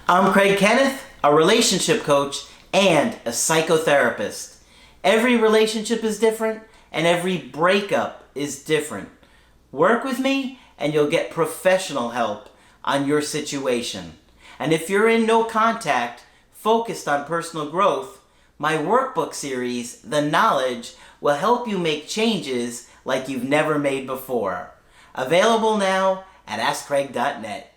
I'm Craig Kenneth, a relationship coach and a psychotherapist. Every relationship is different and every breakup is different. Work with me and you'll get professional help on your situation. And if you're in no contact, focused on personal growth, my workbook series, The Knowledge, will help you make changes like you've never made before. Available now at AskCraig.net.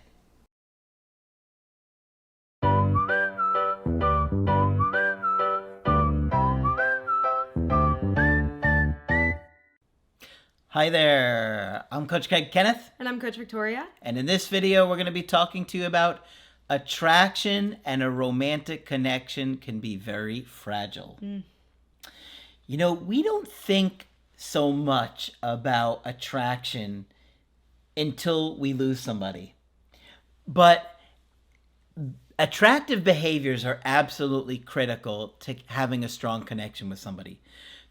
Hi there, I'm Coach Craig Kenneth. And I'm Coach Victoria. And in this video, we're going to be talking to you about attraction and a romantic connection can be very fragile. You know, we don't think so much about attraction until we lose somebody. But attractive behaviors are absolutely critical to having a strong connection with somebody.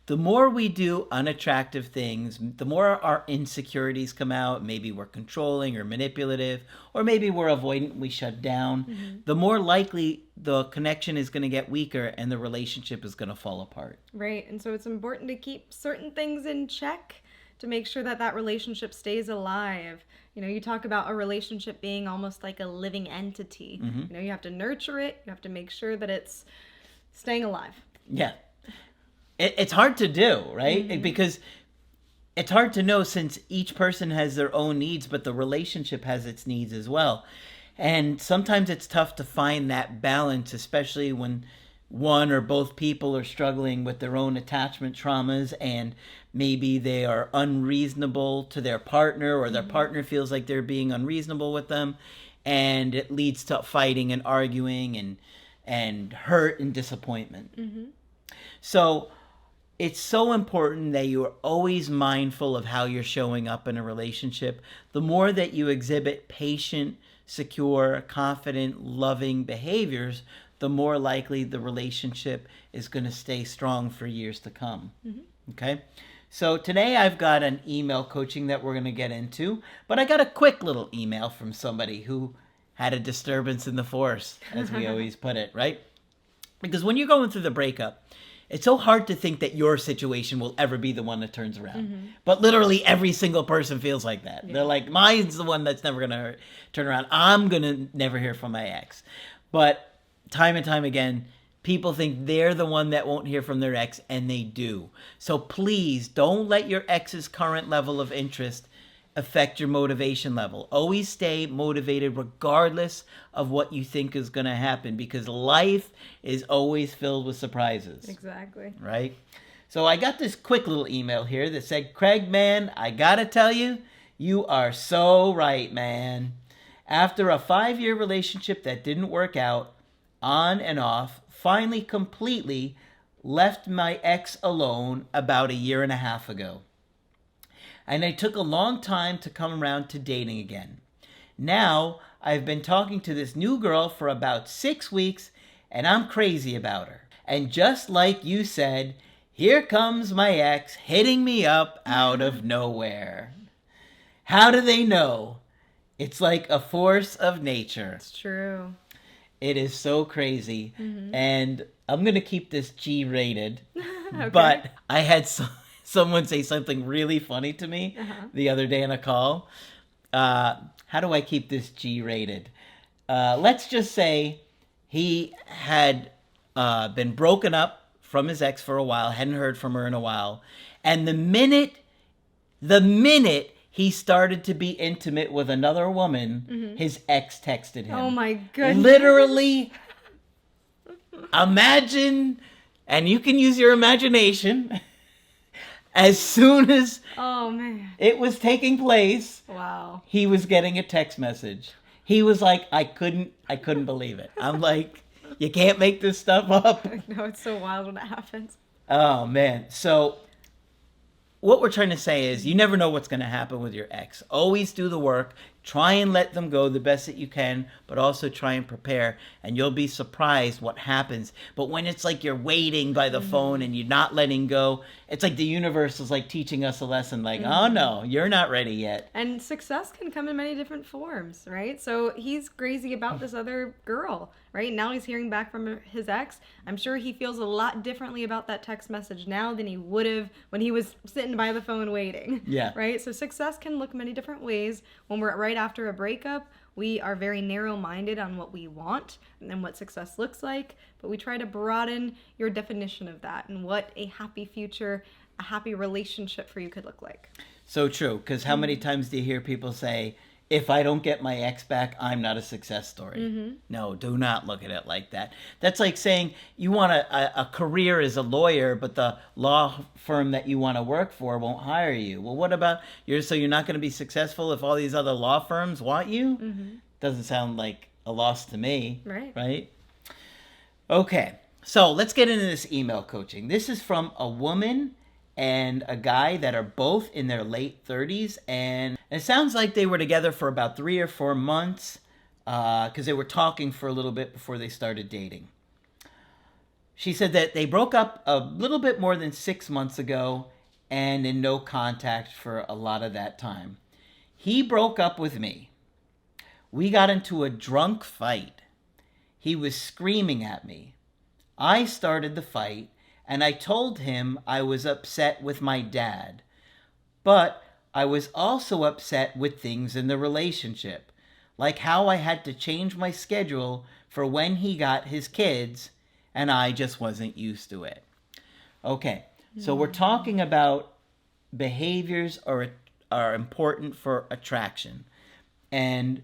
The more we do unattractive things, the more our insecurities come out. Maybe we're controlling or manipulative, or maybe we're avoidant, we shut down. The more likely the connection is going to get weaker and the relationship is going to fall apart. Right. And so it's important to keep certain things in check to make sure that that relationship stays alive. You know, you talk about a relationship being almost like a living entity. You know, you have to nurture it. You have to make sure that it's staying alive. Yeah. It's hard to do, right? Because it's hard to know since each person has their own needs, but the relationship has its needs as well. And sometimes it's tough to find that balance, especially when one or both people are struggling with their own attachment traumas and maybe they are unreasonable to their partner or their partner feels like they're being unreasonable with them. And it leads to fighting and arguing and hurt and disappointment. So it's so important that you are always mindful of how you're showing up in a relationship. The more that you exhibit patient, secure, confident, loving behaviors, the more likely the relationship is going to stay strong for years to come. Okay? So today I've got an email coaching that we're going to get into, but I got a quick little email from somebody who had a disturbance in the force, as we always put it, right? Because when you're going through the breakup, it's so hard to think that your situation will ever be the one that turns around. But literally every single person feels like that. They're like, mine's the one that's never going to turn around. I'm going to never hear from my ex. But time and time again, people think they're the one that won't hear from their ex, and they do. So please don't let your ex's current level of interest affect your motivation level. Always stay motivated regardless of what you think is going to happen, because life is always filled with surprises. Exactly. Right? So I got this quick little email here that said, Craig, man, I got to tell you, you are so right, man. After a 5-year relationship that didn't work out, on and off, finally completely left my ex alone about 1.5 years ago. And it took a long time to come around to dating again. Now, I've been talking to this new girl for about 6 weeks, and I'm crazy about her. And just like you said, here comes my ex hitting me up out of nowhere. How do they know? It's like a force of nature. It's true. It is so crazy. And I'm going to keep this G-rated. Okay. But I had someone say something really funny to me the other day in a call. How do I keep this G-rated? Let's just say he had been broken up from his ex for a while, hadn't heard from her in a while. And the minute he started to be intimate with another woman, his ex texted him. Oh my goodness. Literally, imagine, and you can use your imagination, as soon as it was taking place, wow, he was getting a text message. He was like, I couldn't believe it. I'm like, you can't make this stuff up. No, it's so wild when it happens. Oh, man. So what we're trying to say is you never know what's going to happen with your ex. Always do the work. try and let them go the best that you can, but also try and prepare, and you'll be surprised what happens. But when it's like you're waiting by the phone and you're not letting go, it's like the universe is like teaching us a lesson, like, oh no, you're not ready yet. And success can come in many different forms, right? So he's crazy about this other girl, right? Now he's hearing back from his ex. I'm sure he feels a lot differently about that text message now than he would have when he was sitting by the phone waiting. Yeah. Right? So success can look many different ways. When we're right after a breakup, we are very narrow-minded on what we want and what success looks like, but we try to broaden your definition of that and what a happy future, a happy relationship for you could look like. So true, because how many times do you hear people say, if I don't get my ex back, I'm not a success story. No, do not look at it like that. That's like saying you want a career as a lawyer, but the law firm that you want to work for won't hire you. Well, what about so you're not going to be successful if all these other law firms want you? Doesn't sound like a loss to me. Right? Okay, so let's get into this email coaching. This is from a woman and a guy that are both in their late 30s, and it sounds like they were together for about 3 or 4 months because they were talking for a little bit before they started dating. She said that they broke up a little bit more than 6 months ago and in no contact for a lot of that time. He broke up with me. We got into a drunk fight. He was screaming at me. I started the fight, and I told him I was upset with my dad. But I was also upset with things in the relationship, like how I had to change my schedule for when he got his kids, and I just wasn't used to it. Okay, so we're talking about behaviors are important for attraction. And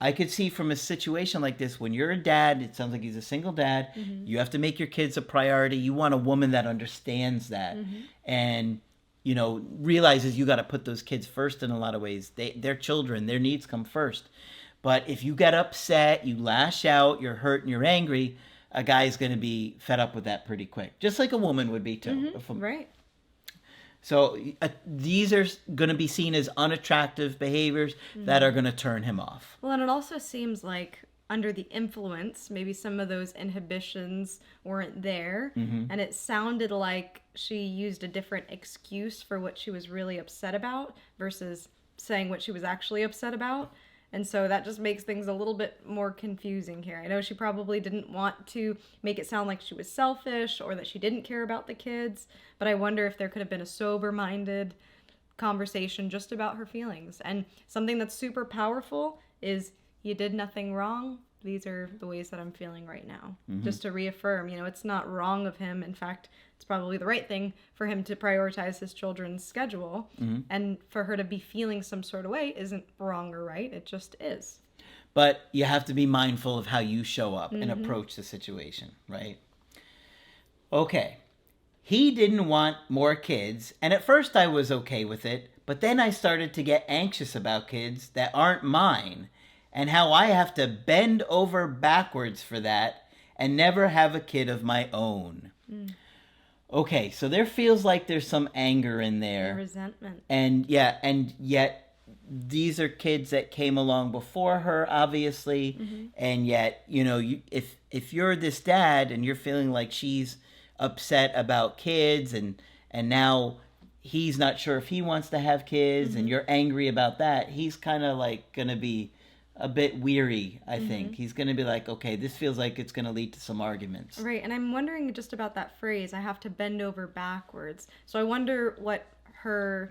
I could see from a situation like this, when you're a dad, it sounds like he's a single dad, you have to make your kids a priority. You want a woman that understands that and, realizes you got to put those kids first in a lot of ways. They're children, their needs come first. But if you get upset, you lash out, you're hurt and you're angry, a guy's going to be fed up with that pretty quick. Just like a woman would be too. Right. So these are going to be seen as unattractive behaviors that are going to turn him off. Well, and it also seems like under the influence, maybe some of those inhibitions weren't there. And it sounded like she used a different excuse for what she was really upset about versus saying what she was actually upset about. And so that just makes things a little bit more confusing here. I know she probably didn't want to make it sound like she was selfish or that she didn't care about the kids, but I wonder if there could have been a sober-minded conversation just about her feelings. And something that's super powerful is, you did nothing wrong. These are the ways that I'm feeling right now. Just to reaffirm, it's not wrong of him. In fact, it's probably the right thing for him to prioritize his children's schedule. And for her to be feeling some sort of way isn't wrong or right. It just is. But you have to be mindful of how you show up and approach the situation, right? Okay. He didn't want more kids, and at first I was okay with it, but then I started to get anxious about kids that aren't mine, and how I have to bend over backwards for that and never have a kid of my own. Okay, so there feels like there's some anger in there. Resentment. And yet these are kids that came along before her, obviously, and yet, if you're this dad and you're feeling like she's upset about kids and now he's not sure if he wants to have kids and you're angry about that, he's kind of like going to be a bit weary, I think. He's going to be like, okay, this feels like it's going to lead to some arguments. Right, and I'm wondering just about that phrase, I have to bend over backwards. So I wonder what her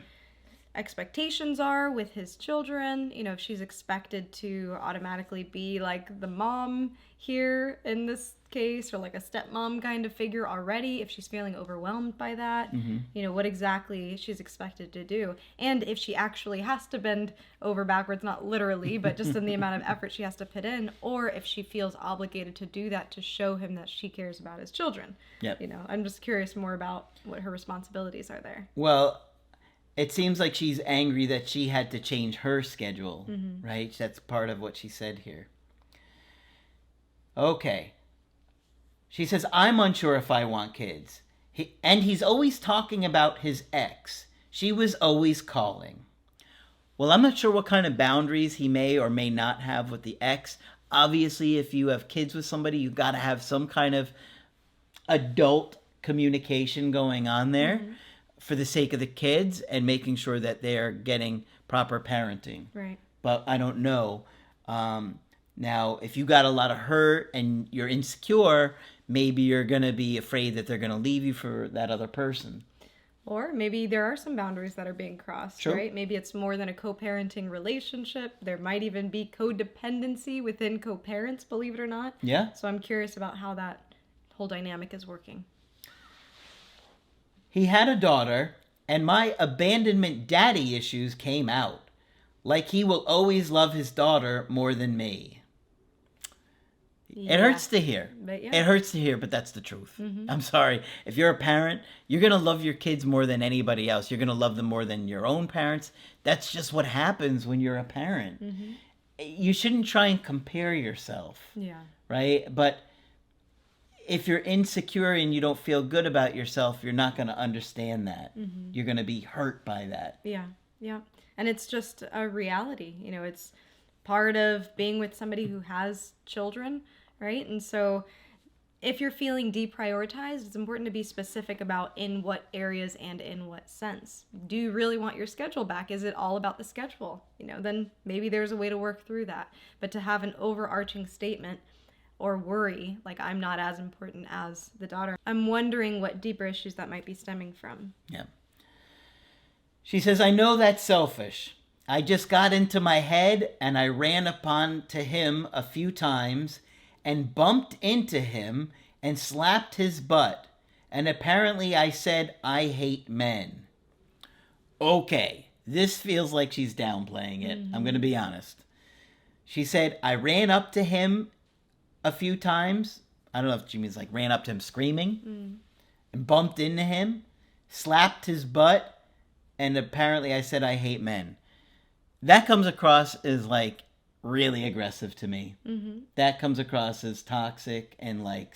expectations are with his children, if she's expected to automatically be like the mom here in this case, or like a stepmom kind of figure already, if she's feeling overwhelmed by that, what exactly she's expected to do. And if she actually has to bend over backwards, not literally, but just in the amount of effort she has to put in, or if she feels obligated to do that to show him that she cares about his children. I'm just curious more about what her responsibilities are there. Well, it seems like she's angry that she had to change her schedule, right? That's part of what she said here. Okay. She says, I'm unsure if I want kids. He's always talking about his ex. She was always calling. Well, I'm not sure what kind of boundaries he may or may not have with the ex. Obviously, if you have kids with somebody, you got to have some kind of adult communication going on there for the sake of the kids and making sure that they're getting proper parenting. Right. But I don't know. Now, if you got a lot of hurt and you're insecure, maybe you're going to be afraid that they're going to leave you for that other person. Or maybe there are some boundaries that are being crossed, Sure. right? Maybe it's more than a co-parenting relationship. There might even be codependency within co-parents, believe it or not. Yeah. So I'm curious about how that whole dynamic is working. He had a daughter, and my abandonment daddy issues came out. Like he will always love his daughter more than me. It hurts to hear. But yeah. It hurts to hear, but that's the truth. I'm sorry. If you're a parent, you're going to love your kids more than anybody else. You're going to love them more than your own parents. That's just what happens when you're a parent. You shouldn't try and compare yourself. Yeah. Right? But if you're insecure and you don't feel good about yourself, you're not going to understand that. You're going to be hurt by that. Yeah. Yeah. And it's just a reality. You know, it's part of being with somebody who has children, right? And so if you're feeling deprioritized, it's important to be specific about in what areas and in what sense. Do you really want your schedule back? Is it all about the schedule? You know, then maybe there's a way to work through that. But to have an overarching statement or worry, like I'm not as important as the daughter, I'm wondering what deeper issues that might be stemming from. Yeah. She says, I know that's selfish. I just got into my head and I ran upon to him a few times and bumped into him and slapped his butt. And apparently I said, I hate men. Okay, this feels like she's downplaying it. I'm going to be honest. She said, I ran up to him a few times. I don't know if she means like ran up to him screaming and bumped into him, slapped his butt, and apparently I said, I hate men. That comes across as like really aggressive to me. That comes across as toxic and like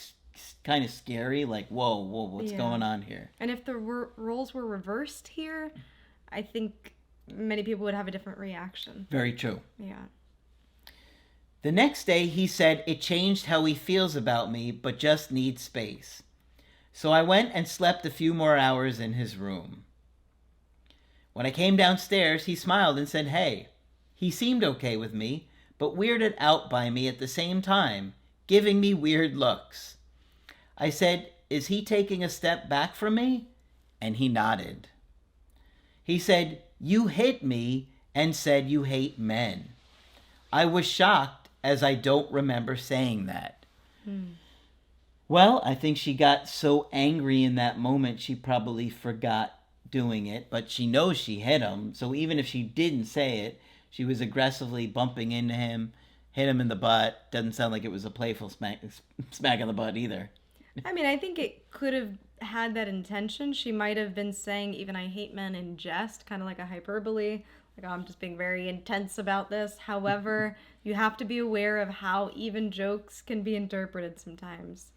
kind of scary. Like, whoa, what's going on here? And if the roles were reversed here, I think many people would have a different reaction. Very true. Yeah. The next day he said it changed how he feels about me, but just needs space. So I went and slept a few more hours in his room. When I came downstairs, he smiled and said, hey. He seemed okay with me, but weirded out by me at the same time, giving me weird looks. I said, is he taking a step back from me? And he nodded. He said, you hit me and said you hate men. I was shocked as I don't remember saying that. Well, I think she got so angry in that moment she probably forgot doing it, but she knows she hit him. So even if she didn't say it, she was aggressively bumping into him, hit him in the butt. Doesn't sound like it was a playful smack on the butt either. I mean, I think it could have had that intention. She might have been saying even I hate men in jest, kind of like a hyperbole. Like, oh, I'm just being very intense about this. However, you have to be aware of how even jokes can be interpreted sometimes.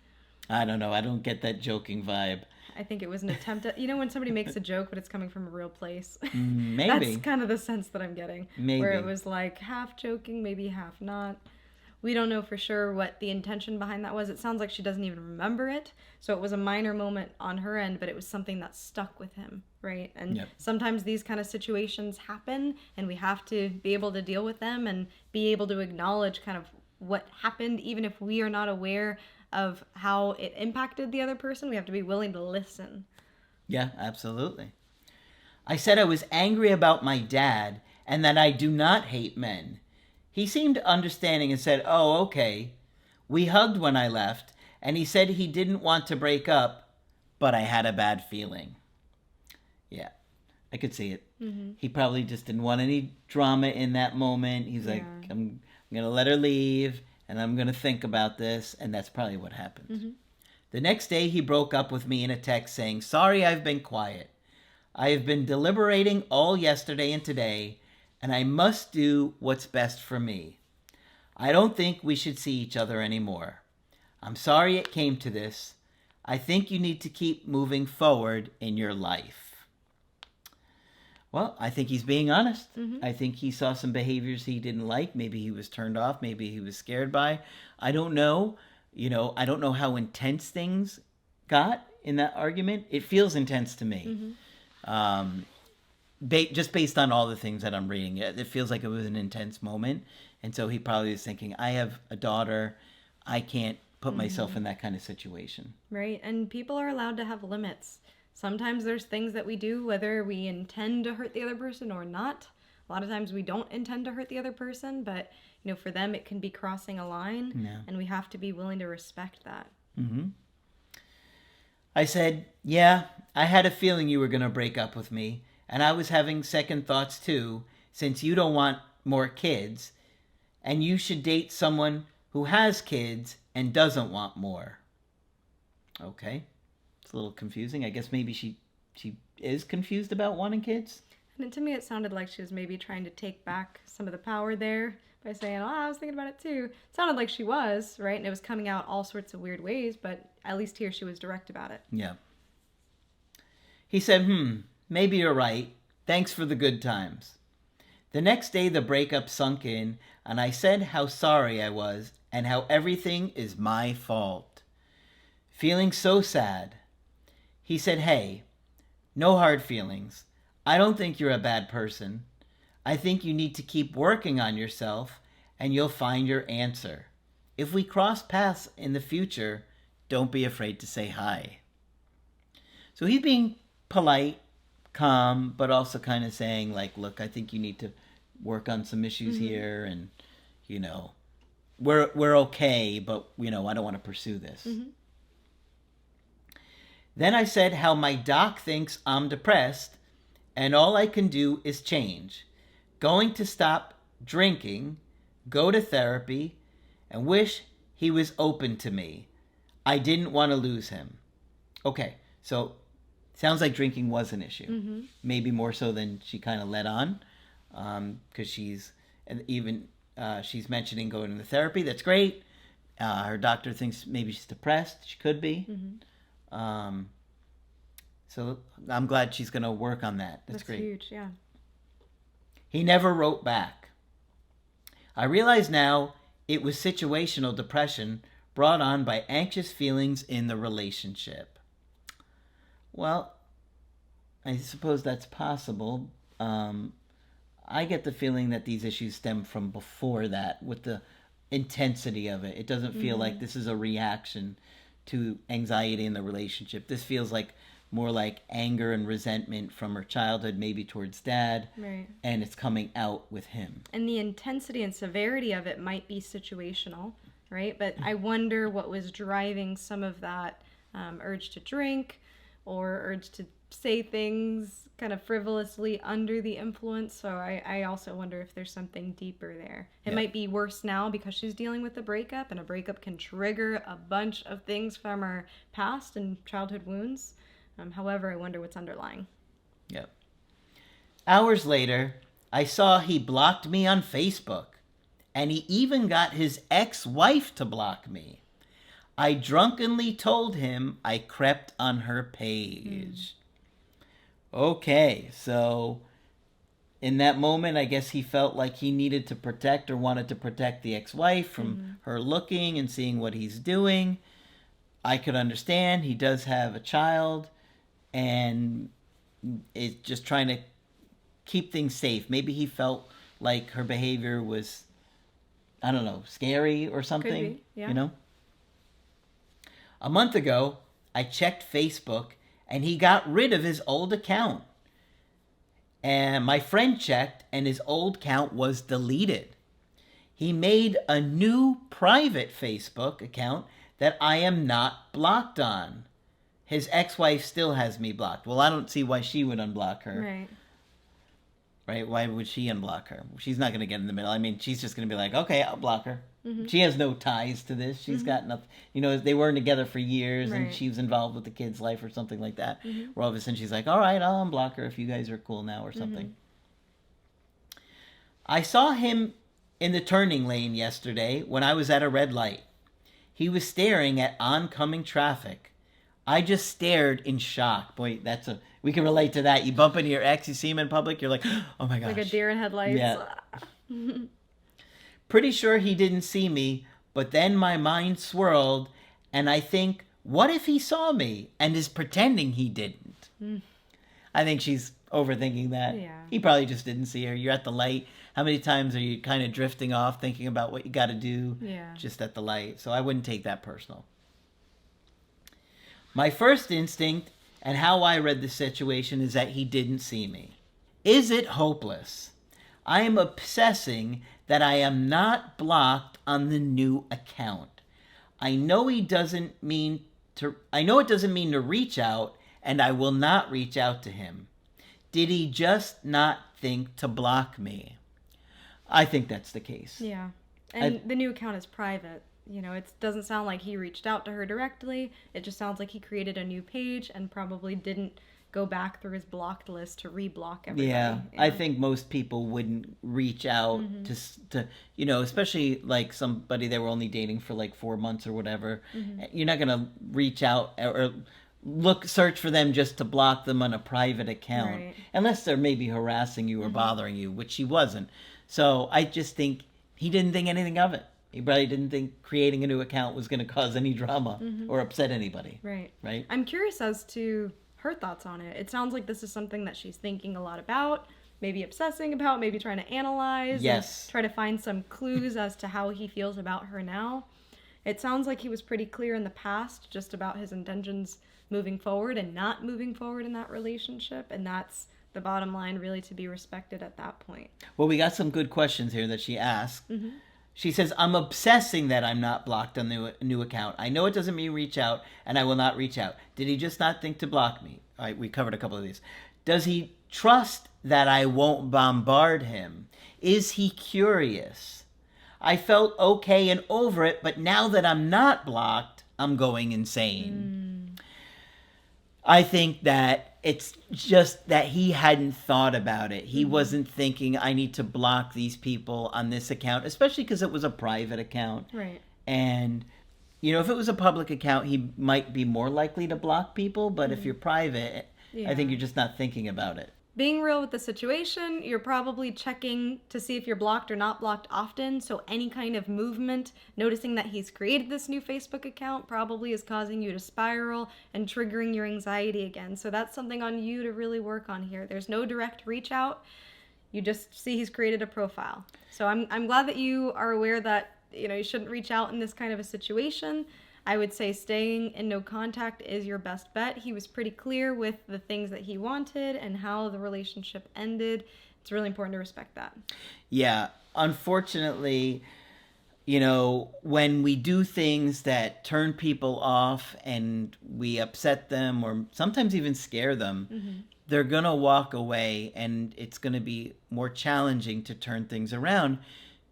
I don't know. I don't get that joking vibe. I think it was an attempt at, when somebody makes a joke, but it's coming from a real place. Maybe. That's kind of the sense that I'm getting. Maybe. Where it was like half joking, maybe half not. We don't know for sure what the intention behind that was. It sounds like she doesn't even remember it. So it was a minor moment on her end, but it was something that stuck with him, right? And sometimes these kind of situations happen, and we have to be able to deal with them and be able to acknowledge kind of what happened, even if we are not aware of how it impacted the other person. We have to be willing to listen. Yeah, absolutely. I said I was angry about my dad and that I do not hate men. He seemed understanding and said, oh, okay. We hugged when I left, and he said he didn't want to break up, but I had a bad feeling. Yeah, I could see it. He probably just didn't want any drama in that moment. He's like, I'm going to let her leave, and I'm going to think about this, and that's probably what happened. The next day, he broke up with me in a text saying, sorry, I've been quiet. I have been deliberating all yesterday and today, and I must do what's best for me. I don't think we should see each other anymore. I'm sorry it came to this. I think you need to keep moving forward in your life. Well, I think he's being honest. I think he saw some behaviors he didn't like. Maybe he was turned off. Maybe he was scared by. I don't know. I don't know how intense things got in that argument. It feels intense to me. Just based on all the things that I'm reading. It feels like it was an intense moment. And so he probably was thinking, I have a daughter. I can't put myself in that kind of situation. Right. And people are allowed to have limits. Sometimes there's things that we do, whether we intend to hurt the other person or not. A lot of times we don't intend to hurt the other person, but for them it can be crossing a line, and we have to be willing to respect that. I said, yeah, I had a feeling you were going to break up with me, and I was having second thoughts too, since you don't want more kids, and you should date someone who has kids and doesn't want more. Okay. It's a little confusing. I guess maybe she is confused about wanting kids. And to me, it sounded like she was maybe trying to take back some of the power there by saying, oh, I was thinking about it too. It sounded like she was, right? And it was coming out all sorts of weird ways, but at least here she was direct about it. Yeah. He said, maybe you're right. Thanks for the good times. The next day, the breakup sunk in, and I said how sorry I was and how everything is my fault. Feeling so sad. He said, hey, no hard feelings. I don't think you're a bad person. I think you need to keep working on yourself and you'll find your answer. If we cross paths in the future, don't be afraid to say hi. So he's being polite, calm, but also kind of saying like, look, I think you need to work on some issues here, and we're okay, but I don't want to pursue this. Then I said how my doc thinks I'm depressed and all I can do is change. Going to stop drinking, go to therapy, and wish he was open to me. I didn't want to lose him. Okay, so sounds like drinking was an issue. Maybe more so than she kind of let on, because she's mentioning going to therapy. That's great. Her doctor thinks maybe she's depressed. She could be. So I'm glad she's going to work on that. That's great. Huge, yeah. He never wrote back. I realize now it was situational depression brought on by anxious feelings in the relationship. Well, I suppose that's possible. I get the feeling that these issues stem from before that, with the intensity of it. It doesn't feel like this is a reaction to anxiety in the relationship. This feels like more like anger and resentment from her childhood, maybe towards dad, right, and it's coming out with him. And the intensity and severity of it might be situational, right? But I wonder what was driving some of that urge to drink or urge to say things kind of frivolously under the influence. So I also wonder if there's something deeper there. It might be worse now because she's dealing with a breakup, and a breakup can trigger a bunch of things from her past and childhood wounds. However, I wonder what's underlying. Yep. Hours later, I saw he blocked me on Facebook, and he even got his ex-wife to block me. I drunkenly told him I crept on her page. Okay, so in that moment, I guess he felt like he needed to protect or wanted to protect the ex-wife from her looking and seeing what he's doing. I could understand. He does have a child, and is just trying to keep things safe. Maybe he felt like her behavior was, I don't know, scary or something. Could be, yeah. A month ago, I checked Facebook, and he got rid of his old account. And my friend checked, and his old account was deleted. He made a new private Facebook account that I am not blocked on. His ex-wife still has me blocked. Well, I don't see why she would unblock her. Right? Why would she unblock her? She's not going to get in the middle. I mean, she's just going to be like, okay, I'll block her. She has no ties to this. She's got nothing. They weren't together for years, and she was involved with the kid's life or something like that. Where all of a sudden she's like, all right, I'll unblock her if you guys are cool now or something. I saw him in the turning lane yesterday when I was at a red light. He was staring at oncoming traffic. I just stared in shock. Boy, we can relate to that. You bump into your ex, you see him in public, you're like, oh my gosh. Like a deer in headlights. Yeah. Pretty sure he didn't see me, but then my mind swirled, and I think, what if he saw me and is pretending he didn't? I think she's overthinking that. Yeah. He probably just didn't see her. You're at the light. How many times are you kind of drifting off, thinking about what you got to do just at the light? So I wouldn't take that personal. My first instinct and how I read the situation is that he didn't see me. Is it hopeless? I am obsessing that I am not blocked on the new account. I know it doesn't mean to reach out, and I will not reach out to him. Did he just not think to block me? I think that's the case. Yeah. And the new account is private. You know, it doesn't sound like he reached out to her directly. It just sounds like he created a new page and probably didn't go back through his blocked list to re-block everybody. Yeah, I think most people wouldn't reach out to especially like somebody they were only dating for like 4 months or whatever. You're not going to reach out or search for them just to block them on a private account. Right. Unless they're maybe harassing you or bothering you, which he wasn't. So I just think he didn't think anything of it. He probably didn't think creating a new account was going to cause any drama or upset anybody. Right? I'm curious as to her thoughts on it. It sounds like this is something that she's thinking a lot about, maybe obsessing about, maybe trying to analyze. Yes. And try to find some clues as to how he feels about her now. It sounds like he was pretty clear in the past just about his intentions moving forward and not moving forward in that relationship. And that's the bottom line, really, to be respected at that point. Well, we got some good questions here that she asked. She says, I'm obsessing that I'm not blocked on the new account. I know it doesn't mean reach out, and I will not reach out. Did he just not think to block me? All right, we covered a couple of these. Does he trust that I won't bombard him? Is he curious? I felt okay and over it, but now that I'm not blocked, I'm going insane. I think that it's just that he hadn't thought about it. He wasn't thinking, I need to block these people on this account, especially because it was a private account. Right. And, if it was a public account, he might be more likely to block people. But if you're private, I think you're just not thinking about it. Being real with the situation, you're probably checking to see if you're blocked or not blocked often. So any kind of movement, noticing that he's created this new Facebook account probably is causing you to spiral and triggering your anxiety again. So that's something on you to really work on here. There's no direct reach out. You just see he's created a profile. So I'm glad that you are aware that, you shouldn't reach out in this kind of a situation. I would say staying in no contact is your best bet. He was pretty clear with the things that he wanted and how the relationship ended. It's really important to respect that. Yeah. Unfortunately, when we do things that turn people off and we upset them or sometimes even scare them, they're going to walk away, and it's going to be more challenging to turn things around.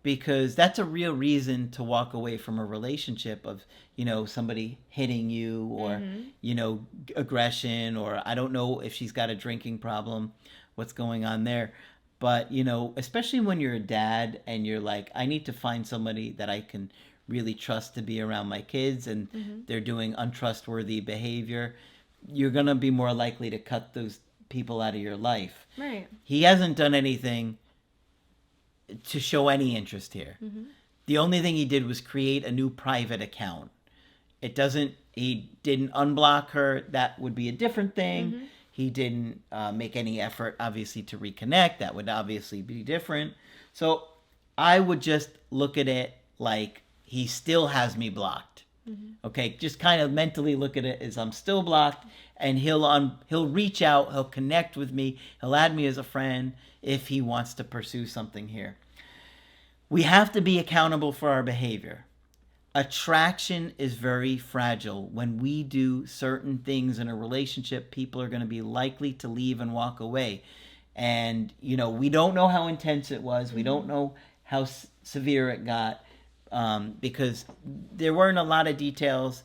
Because that's a real reason to walk away from a relationship of, somebody hitting you or, aggression, or I don't know if she's got a drinking problem, what's going on there. But, especially when you're a dad and you're like, I need to find somebody that I can really trust to be around my kids and they're doing untrustworthy behavior, you're going to be more likely to cut those people out of your life. Right. He hasn't done anything to show any interest here. The only thing he did was create a new private account. He didn't unblock her. That would be a different thing. He didn't make any effort, obviously, to reconnect. That would obviously be different. So I would just look at it like he still has me blocked. Okay, just kind of mentally look at it as I'm still blocked, and he'll reach out, he'll connect with me, he'll add me as a friend if he wants to pursue something here. We have to be accountable for our behavior. Attraction is very fragile. When we do certain things in a relationship, people are going to be likely to leave and walk away. And, we don't know how intense it was. We don't know how severe it got because there weren't a lot of details.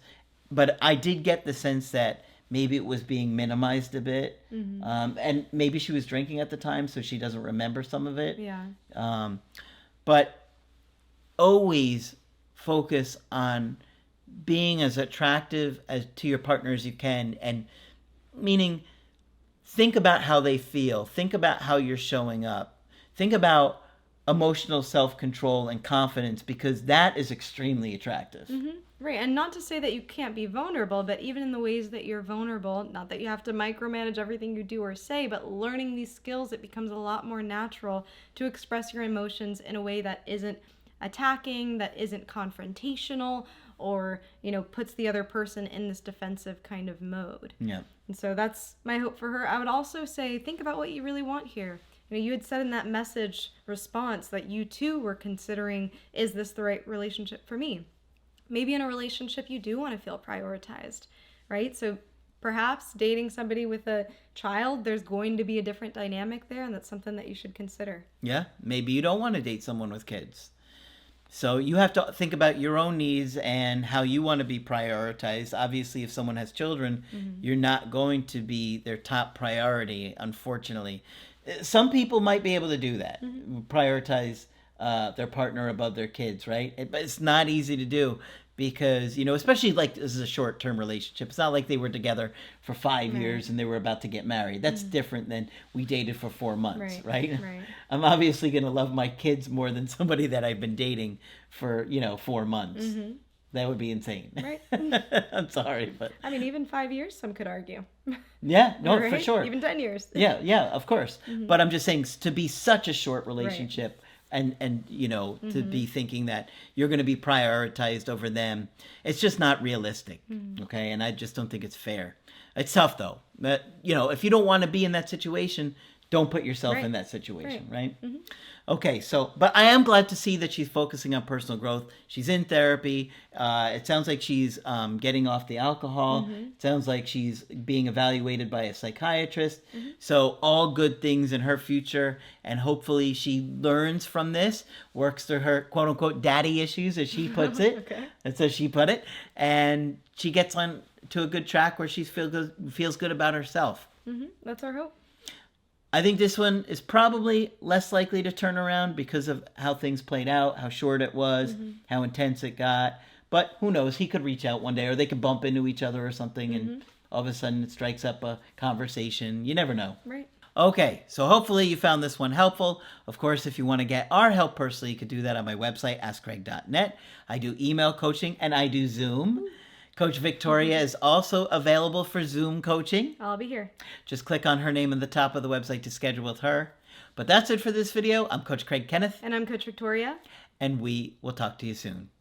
But I did get the sense that maybe it was being minimized a bit. And maybe she was drinking at the time, so she doesn't remember some of it. Yeah. But always focus on being as attractive as to your partner as you can, and meaning think about how they feel, think about how you're showing up, think about emotional self-control and confidence, because that is extremely attractive. Right, and not to say that you can't be vulnerable, but even in the ways that you're vulnerable, not that you have to micromanage everything you do or say, but learning these skills, it becomes a lot more natural to express your emotions in a way that isn't attacking, that isn't confrontational, or, puts the other person in this defensive kind of mode. Yeah. And so that's my hope for her. I would also say, think about what you really want here. You had said in that message response that you too were considering, is this the right relationship for me? Maybe in a relationship you do want to feel prioritized, right? So perhaps dating somebody with a child, there's going to be a different dynamic there, and that's something that you should consider. Yeah, maybe you don't want to date someone with kids. So you have to think about your own needs and how you want to be prioritized. Obviously, if someone has children, you're not going to be their top priority, unfortunately. Some people might be able to do that, prioritize their partner above their kids, right? But it's not easy to do because, especially like this is a short-term relationship. It's not like they were together for 5 years and they were about to get married. That's different than we dated for 4 months, right? I'm obviously going to love my kids more than somebody that I've been dating for, 4 months. That would be insane. Right. I'm sorry, but I mean, even 5 years, some could argue. Yeah, no, right? for sure. Even 10 years. Yeah, of course. But I'm just saying, to be such a short relationship, and to be thinking that you're going to be prioritized over them, it's just not realistic. Okay, and I just don't think it's fair. It's tough though. But if you don't want to be in that situation, don't put yourself in that situation, right? Okay, but I am glad to see that she's focusing on personal growth. She's in therapy. It sounds like she's getting off the alcohol. It sounds like she's being evaluated by a psychiatrist. So all good things in her future. And hopefully she learns from this, works through her quote-unquote daddy issues, as she puts it. Okay. That's as she put it. And she gets on to a good track where she feels good about herself. That's our hope. I think this one is probably less likely to turn around because of how things played out, how short it was, how intense it got. But who knows? He could reach out one day, or they could bump into each other or something, and all of a sudden it strikes up a conversation. You never know. Right. Okay, so hopefully you found this one helpful. Of course, if you want to get our help personally, you could do that on my website, askcraig.net. I do email coaching, and I do Zoom. Coach Victoria is also available for Zoom coaching. I'll be here. Just click on her name at the top of the website to schedule with her. But that's it for this video. I'm Coach Craig Kenneth. And I'm Coach Victoria. And we will talk to you soon.